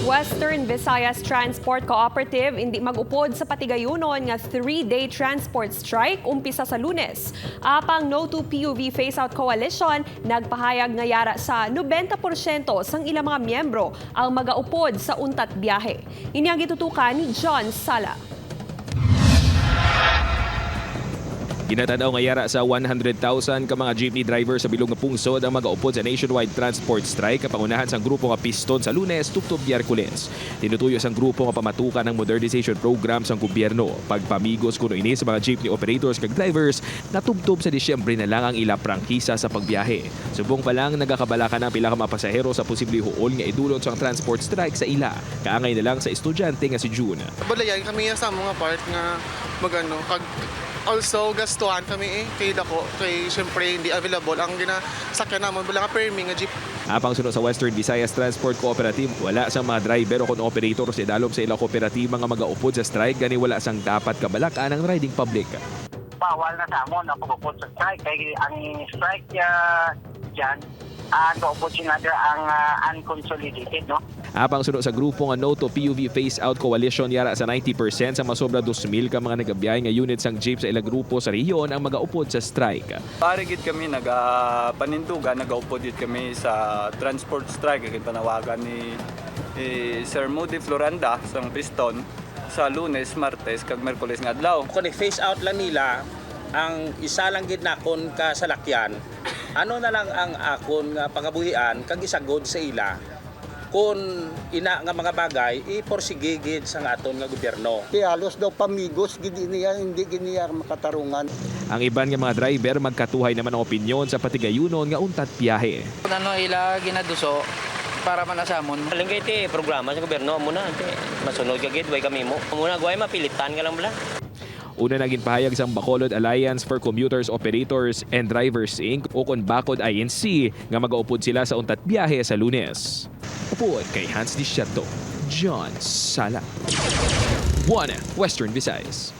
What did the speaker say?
Western Visayas Transport Cooperative hindi mag-upod sa patigayunon nga 3-day transport strike umpisa sa Lunes. Apang No to PUV Phase-Out Coalition nagpahayag nga yara sa 90% sang ilang mga miyembro ang magaupod sa untat biyahe. Ini ang gitutukan ni John Sala. Ginatanaw nga yara sa 100,000 ka mga jeepney driver sa bilog nga pungsod ang magaupod sa nationwide transport strike kapangunahan sang grupo nga Piston sa Lunes tubtob Miyerkules. Tinutuyo sang grupo nga pamatukan ng modernization program sang gobyerno. Pagpamigos kuno ini sa mga jeepney operators kag drivers na tubtob sa Disyembre na lang ang ila prangkisa sa pagbiyahe. Subong pa lang nagakabalaka ng pila ka mga pasahero sa posible huol nga idulot sang transport strike sa ila. Kaangay na lang sa estudyante nga si June. Balayan kami sa mga part nga magano kag also gastuhan kami kay dako kay syempre hindi available ang ginasakyan naman wala nga permit nga jeep. Apang sunod sa Western Visayas Transport Cooperative, wala sa mga driver o kon operator sa idalom sa ilang kooperatiba nga magaupod sa strike gani wala sang dapat kabalakan ang riding public. Bawal na sa amon ang pag-upod sa strike kay ang strike dyan gaupod sinadra ang unconsolidated, no? Apang sunod sa grupo nga No to PUV Phase-Out Coalition yara sa 90% sa masobra 2,000 ka mga nagabiyay nga unit sang jeep sa ilang grupo sa rehiyon ang magaupod sa strike. Parigid kami panindugan, nagaupod gid kami sa transport strike kay panawagan ni Sir Moody Floranda sang Piston sa Lunes, Martes kag Miyerkules nga adlaw. Kung i-phase out lang nila ang isa lang gid nakon ka salakyan, ano na lang ang akon nga pangabuhian kag isagod sa ila kung ina nga mga bagay iporsigigid sa aton nga gobyerno. Kaya halos daw pamigos gid niya hindi giniya makatarungan. Ang iban nga mga driver magkatuhay naman ang opinyon sa patigayunon nga untat biyahe. Ano ila ginaduso para manasamon. Aling ti programa sa gobyerno muna masunod ka gid way kami mo. Muna guay mapilitan ka lang bala. Una naging pahayag sang Bacolod Alliance for Commuters, Operators and Drivers Inc. o kon Bacod INC nga magaupod sila sa untat biyahe sa Lunes. Upod kay Hans Disierto, John Sala. 1 Western Visayas.